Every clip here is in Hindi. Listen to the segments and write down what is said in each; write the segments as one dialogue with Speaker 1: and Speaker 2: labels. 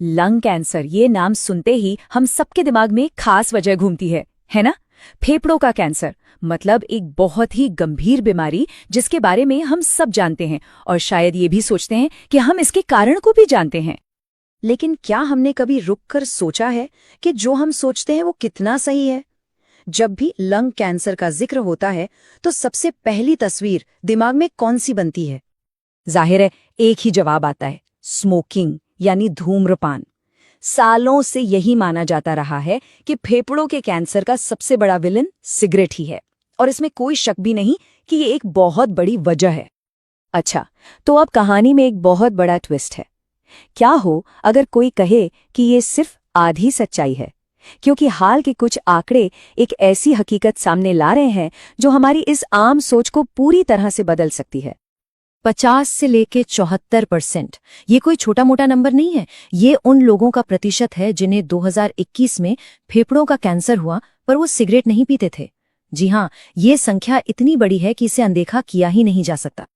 Speaker 1: लंग कैंसर, ये नाम सुनते ही हम सबके दिमाग में खास वजह घूमती है ना? फेफड़ों का कैंसर मतलब एक बहुत ही गंभीर बीमारी जिसके बारे में हम सब जानते हैं और शायद ये भी सोचते हैं कि हम इसके कारण को भी जानते हैं।
Speaker 2: लेकिन क्या हमने कभी रुककर सोचा है कि जो हम सोचते हैं वो कितना सही है? जब भी लंग कैंसर का जिक्र होता है तो सबसे पहली तस्वीर दिमाग में कौन सी बनती है?
Speaker 1: जाहिर है एक ही जवाब आता है, स्मोकिंग यानी धूम्रपान। सालों से यही माना जाता रहा है कि फेफड़ों के कैंसर का सबसे बड़ा विलन सिगरेट ही है और इसमें कोई शक भी नहीं कि ये एक बहुत बड़ी वजह है। अच्छा, तो अब कहानी में एक बहुत बड़ा ट्विस्ट है। क्या हो अगर कोई कहे कि ये सिर्फ आधी सच्चाई है, क्योंकि हाल के कुछ आंकड़े एक ऐसी हकीकत सामने ला रहे हैं जो हमारी इस आम सोच को पूरी तरह से बदल सकती है। 50 से लेके 74%, ये कोई छोटा मोटा नंबर नहीं है। ये उन लोगों का प्रतिशत है जिन्हें 2021 में फेफड़ों का कैंसर हुआ पर वो सिगरेट नहीं पीते थे। जी हाँ, ये संख्या इतनी बड़ी है कि इसे अनदेखा किया ही नहीं जा सकता।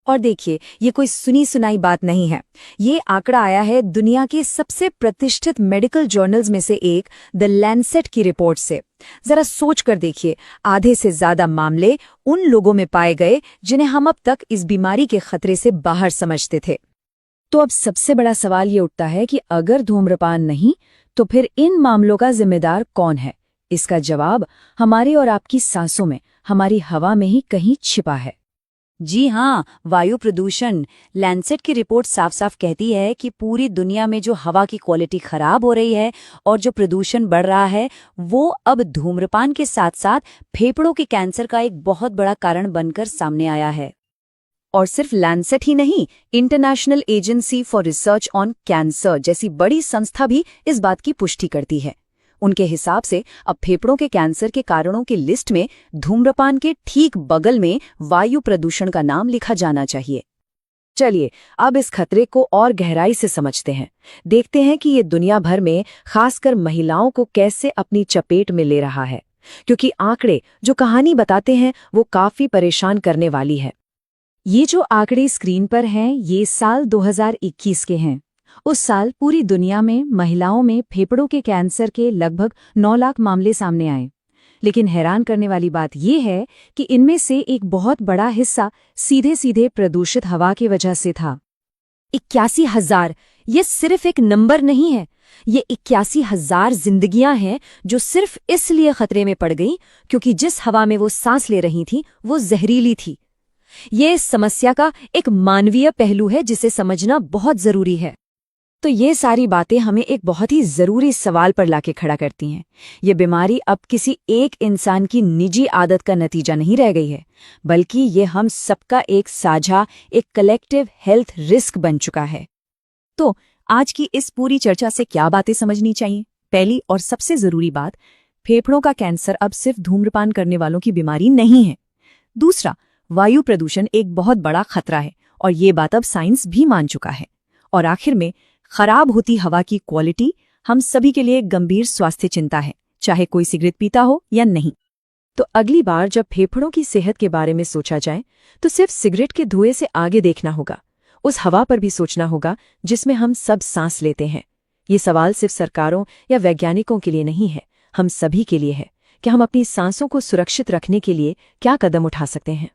Speaker 1: और देखिए, ये कोई सुनी सुनाई बात नहीं है। ये आंकड़ा आया है दुनिया के सबसे प्रतिष्ठित मेडिकल जर्नल्स में से एक द लैंसेट की रिपोर्ट से। जरा सोच कर देखिए, आधे से ज्यादा मामले उन लोगों में पाए गए जिन्हें हम अब तक इस बीमारी के खतरे से बाहर समझते थे। तो अब सबसे बड़ा सवाल ये उठता है कि अगर धूम्रपान नहीं, तो फिर इन मामलों का जिम्मेदार कौन है? इसका जवाब हमारे और आपकी सांसों में, हमारी हवा में ही कहीं छिपा है। जी हाँ, वायु प्रदूषण। लैंसेट की रिपोर्ट साफ साफ कहती है कि पूरी दुनिया में जो हवा की क्वालिटी खराब हो रही है और जो प्रदूषण बढ़ रहा है, वो अब धूम्रपान के साथ साथ फेफड़ों के कैंसर का एक बहुत बड़ा कारण बनकर सामने आया है। और सिर्फ लैंसेट ही नहीं, international agency for research on cancer जैसी बड़ी संस्था भी इस बात की पुष्टि करती है। उनके हिसाब से अब फेफड़ों के कैंसर के कारणों की लिस्ट में धूम्रपान के ठीक बगल में वायु प्रदूषण का नाम लिखा जाना चाहिए। चलिए अब इस खतरे को और गहराई से समझते हैं। देखते हैं कि ये दुनिया भर में खासकर महिलाओं को कैसे अपनी चपेट में ले रहा है, क्योंकि आंकड़े जो कहानी बताते हैं वो काफी परेशान करने वाली है। ये जो आंकड़े स्क्रीन पर हैं, ये साल 2021 के हैं। उस साल पूरी दुनिया में महिलाओं में फेफड़ों के कैंसर के लगभग 9 लाख मामले सामने आए। लेकिन हैरान करने वाली बात यह है कि इनमें से एक बहुत बड़ा हिस्सा सीधे सीधे प्रदूषित हवा की वजह से था। 81,000, ये सिर्फ एक नंबर नहीं है, ये 81,000 जिंदगियां हैं जो सिर्फ इसलिए खतरे में पड़ गईं क्योंकि जिस हवा में वो सांस ले रही थी वो जहरीली थी। ये इस समस्या का एक मानवीय पहलू है जिसे समझना बहुत जरूरी है। तो ये सारी बातें हमें एक बहुत ही जरूरी सवाल पर लाके खड़ा करती हैं। ये बीमारी अब किसी एक इंसान की निजी आदत का नतीजा नहीं रह गई है, बल्कि ये हम सबका एक साझा, एक कलेक्टिव हेल्थ रिस्क बन चुका है। तो आज की इस पूरी चर्चा से क्या बातें समझनी चाहिए? पहली और सबसे जरूरी बात, फेफड़ों का कैंसर अब सिर्फ धूम्रपान करने वालों की बीमारी नहीं है। दूसरा, वायु प्रदूषण एक बहुत बड़ा खतरा है और ये बात अब साइंस भी मान चुका है। और आखिर में, खराब होती हवा की क्वालिटी हम सभी के लिए एक गंभीर स्वास्थ्य चिंता है, चाहे कोई सिगरेट पीता हो या नहीं। तो अगली बार जब फेफड़ों की सेहत के बारे में सोचा जाए तो सिर्फ सिगरेट के धुएं से आगे देखना होगा, उस हवा पर भी सोचना होगा जिसमें हम सब सांस लेते हैं। ये सवाल सिर्फ सरकारों या वैज्ञानिकों के लिए नहीं है, हम सभी के लिए है कि हम अपनी सांसों को सुरक्षित रखने के लिए क्या कदम उठा सकते हैं।